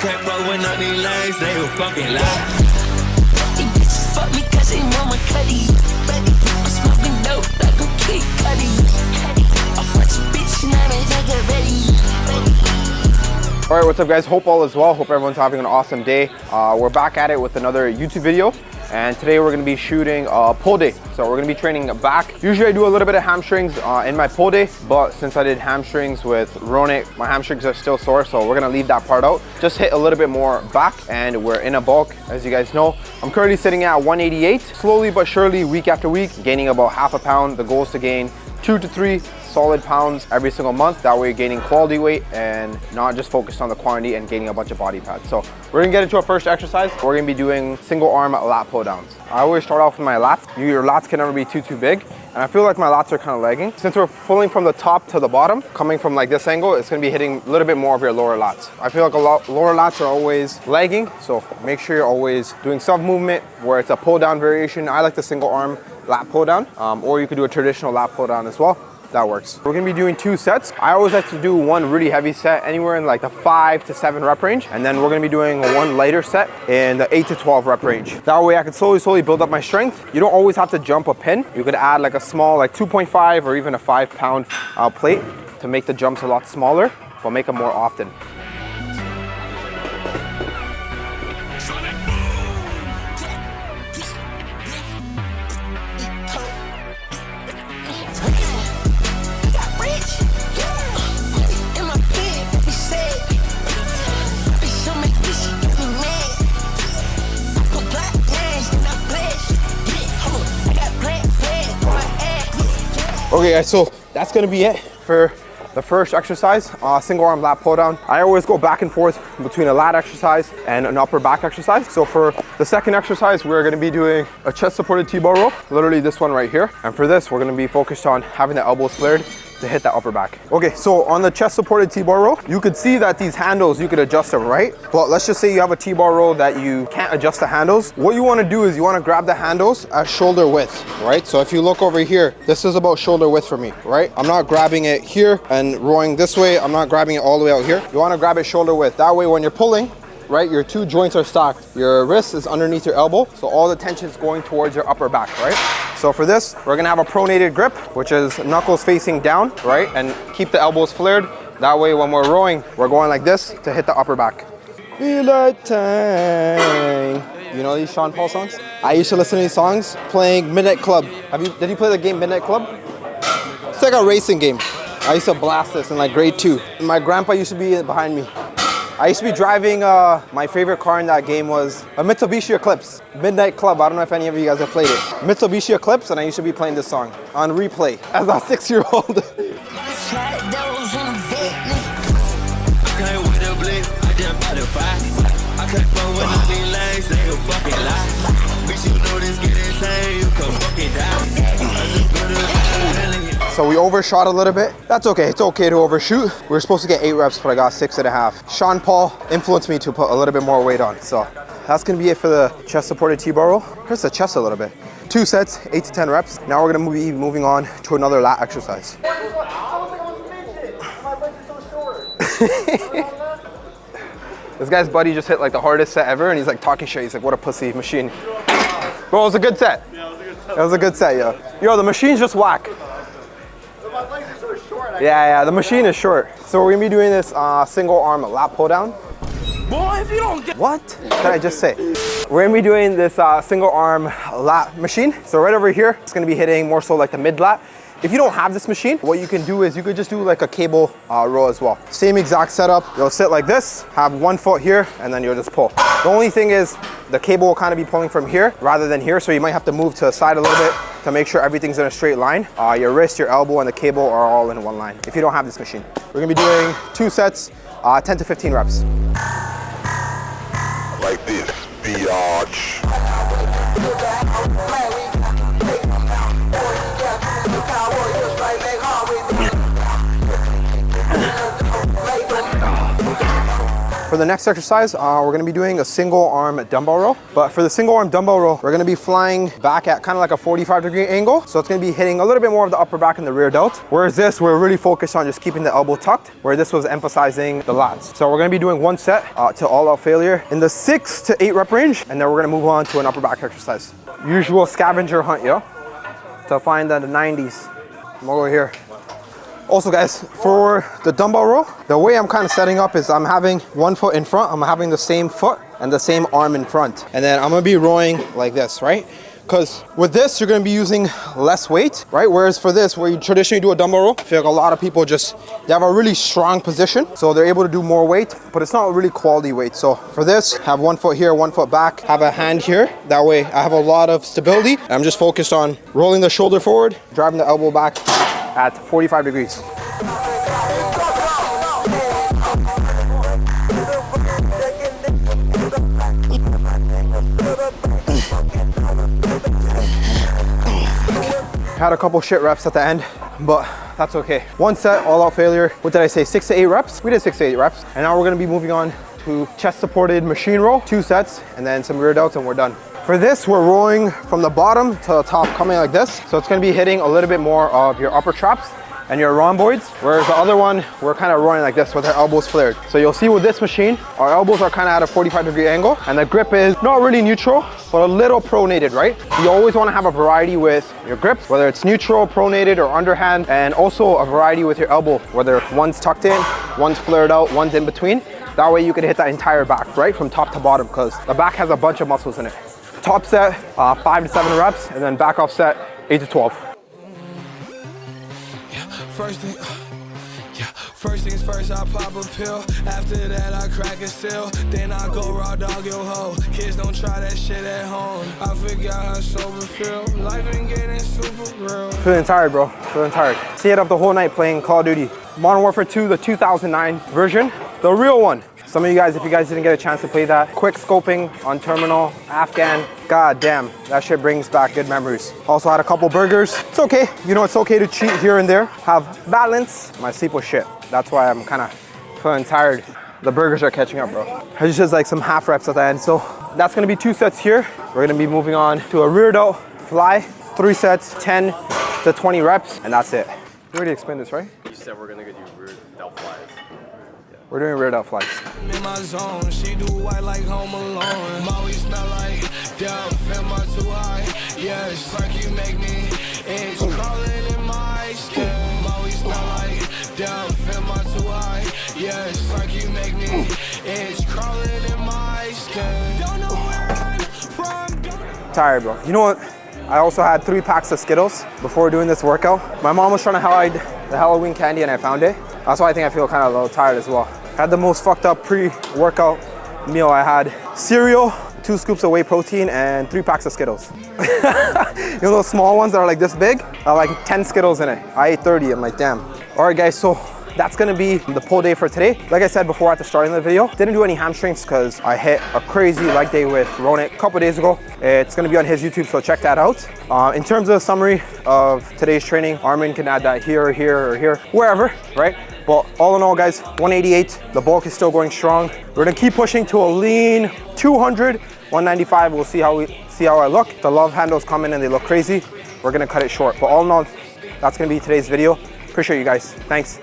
Can't roll with none of these lanes, they were fucking lie. These bitches fuck me cause they want my cutty. I'm smoking dope like a Kid Cudi. I fuck your bitch and I ain't take it ready. All right, what's up guys? Hope all is well. Hope everyone's having an awesome day. We're back at it with another YouTube video. And today we're gonna be shooting a pull day. So we're gonna be training back. Usually I do a little bit of hamstrings in my pull day, but since I did hamstrings with Ronik, my hamstrings are still sore, so we're gonna leave that part out. Just hit a little bit more back, and we're in a bulk, as you guys know. I'm currently sitting at 188. Slowly but surely, week after week, gaining about half a pound. The goal is to gain 2 to 3 solid pounds every single month. That way you're gaining quality weight and not just focused on the quantity and gaining a bunch of body fat. So we're gonna get into our first exercise. We're gonna be doing single arm lat pull downs. I always start off with my lats. Your lats can never be too big. And I feel like my lats are kind of lagging. Since we're pulling from the top to the bottom, coming from like this angle, it's gonna be hitting a little bit more of your lower lats. I feel like lower lats are always lagging. So make sure you're always doing some movement where it's a pull down variation. I like the single arm lat pull down, or you could do a traditional lat pull down as well. That works. We're gonna be doing 2 sets. I always like to do one really heavy set, anywhere in like the 5 to 7 rep range. And then we're gonna be doing one lighter set in the 8 to 12 rep range. That way I can slowly build up my strength. You don't always have to jump a pin. You could add like a small, like 2.5 or even a 5 pound plate to make the jumps a lot smaller, but make them more often. Okay guys, so that's gonna be it for the first exercise, single arm lat pull down. I always go back and forth between a lat exercise and an upper back exercise. So for the second exercise, we're gonna be doing a chest supported T-bar row, literally this one right here. And for this, we're gonna be focused on having the elbows flared to hit the upper back. Okay, so on the chest supported T-bar row, you could see that these handles, you could adjust them, right? But let's just say you have a T-bar row that you can't adjust the handles. What you wanna do is you wanna grab the handles at shoulder width, right? So if you look over here, this is about shoulder width for me, right? I'm not grabbing it here and rowing this way. I'm not grabbing it all the way out here. You wanna grab it shoulder width. That way when you're pulling, right, your 2 joints are stacked. Your wrist is underneath your elbow, so all the tension is going towards your upper back, right? So for this, we're gonna have a pronated grip, which is knuckles facing down, right? And keep the elbows flared. That way when we're rowing, we're going like this to hit the upper back. Feel like time. You know these Sean Paul songs? I used to listen to these songs playing Midnight Club. Did you play the game Midnight Club? It's like a racing game. I used to blast this in like grade 2. My grandpa used to be behind me. I used to be driving, my favorite car in that game was a Mitsubishi Eclipse. Midnight Club, I don't know if any of you guys have played it. Mitsubishi Eclipse, and I used to be playing this song on replay as a 6-year-old. So we overshot a little bit. That's okay, it's okay to overshoot. We were supposed to get 8 reps, but I got 6.5. Sean Paul influenced me to put a little bit more weight on. So that's gonna be it for the chest supported T-bar row. Hurts the chest a little bit. 2 sets, 8 to 10 reps. Now we're gonna be moving on to another lat exercise. This guy's buddy just hit like the hardest set ever, and he's like talking shit. He's like, what a pussy machine. Bro, it was a good set. Yeah, it was a good set. It was a good set, yo. Yo, the machine's just whack. My legs are so short. Yeah, the machine is short. So we're gonna be doing this single arm lat pull down. Boy, if you don't get... What can I just say? We're gonna be doing this single arm lat machine. So right over here, it's gonna be hitting more so like the mid lat. If you don't have this machine, what you can do is you could just do like a cable row as well. Same exact setup. You'll sit like this, have 1 foot here, and then you'll just pull. The only thing is the cable will kind of be pulling from here rather than here. So you might have to move to the side a little bit to make sure everything's in a straight line. Your wrist, your elbow, and the cable are all in one line if you don't have this machine. We're gonna be doing 2 sets, 10 to 15 reps. Like this, biatch. For the next exercise, we're gonna be doing a single arm dumbbell row. But for the single arm dumbbell row, we're gonna be flying back at kind of like a 45-degree angle. So it's gonna be hitting a little bit more of the upper back and the rear delt. Whereas this, we're really focused on just keeping the elbow tucked, where this was emphasizing the lats. So we're gonna be doing one set to all out failure in the 6 to 8 rep range. And then we're gonna move on to an upper back exercise. Usual scavenger hunt, yo, to find the 90s. I'm over here. Also guys, for the dumbbell row, the way I'm kind of setting up is I'm having one foot in front, I'm having the same foot and the same arm in front. And then I'm gonna be rowing like this, right? Because with this, you're gonna be using less weight, right? Whereas for this, where you traditionally do a dumbbell row, I feel like a lot of people they have a really strong position, so they're able to do more weight, but it's not really quality weight. So for this, have one foot here, one foot back, have a hand here. That way I have a lot of stability. I'm just focused on rolling the shoulder forward, driving the elbow back at 45 degrees. Had a couple shit reps at the end, but that's okay. One set, all out failure. What did I say, 6 to 8 reps? We did 6 to 8 reps. And now we're gonna be moving on to chest supported machine row, 2 sets, and then some rear delts and we're done. For this, we're rowing from the bottom to the top, coming like this. So it's gonna be hitting a little bit more of your upper traps and your rhomboids, whereas the other one, we're kind of rowing like this with our elbows flared. So you'll see with this machine, our elbows are kind of at a 45-degree angle, and the grip is not really neutral, but a little pronated, right? You always want to have a variety with your grips, whether it's neutral, pronated, or underhand, and also a variety with your elbow, whether one's tucked in, one's flared out, one's in between. That way you can hit that entire back, right? From top to bottom, because the back has a bunch of muscles in it. Top set, 5 to 7 reps, and then back off set, 8 to 12. First things first, I pop a pill. After that, I crack a seal. Then I go raw dog your hoe. Kids don't try that shit at home. I forgot how sober feel. Life ain't getting super real. Feeling tired, bro. Feeling tired. Stayed up the whole night playing Call of Duty. Modern Warfare 2, the 2009 version. The real one. Some of you guys, if you guys didn't get a chance to play that, quick scoping on terminal, Afghan, god damn, that shit brings back good memories. Also had a couple burgers. It's okay, you know, it's okay to cheat here and there. Have balance. My sleep was shit. That's why I'm kind of feeling tired. The burgers are catching up, bro. I just did like some half reps at the end. So that's gonna be 2 sets here. We're gonna be moving on to a rear delt fly, 3 sets, 10 to 20 reps, and that's it. You already explained this, right? You said we're gonna do rear delt flies. We're doing rear delt flies. In my zone, she do white like Home Alone. Molly smell like dope, feel my too high. Yes, like you make me itch, crawling in my skin. Molly smell like dope, feel my too high. Yes, like you make me itch, crawling in my skin. Don't know where I'm from. Tired, bro. You know what? I also had 3 packs of Skittles before doing this workout. My mom was trying to hide the Halloween candy and I found it. That's why I think I feel kind of a little tired as well. Had the most fucked up pre-workout meal I had. Cereal, 2 scoops of whey protein, and 3 packs of Skittles. You know those small ones that are like this big? Like 10 Skittles in it. I ate 30, I'm like, damn. All right guys, so that's gonna be the pull day for today. Like I said before at the start of the video, didn't do any hamstrings because I hit a crazy leg day with Ronik a couple days ago. It's gonna be on his YouTube, so check that out. In terms of summary of today's training, Armin can add that here, or here, or here, wherever, right? But all in all, guys, 188, the bulk is still going strong. We're gonna keep pushing to a lean 200, 195, we'll see how I look. The love handles come in and they look crazy. We're gonna cut it short. But all in all, that's gonna be today's video. Appreciate you guys, thanks.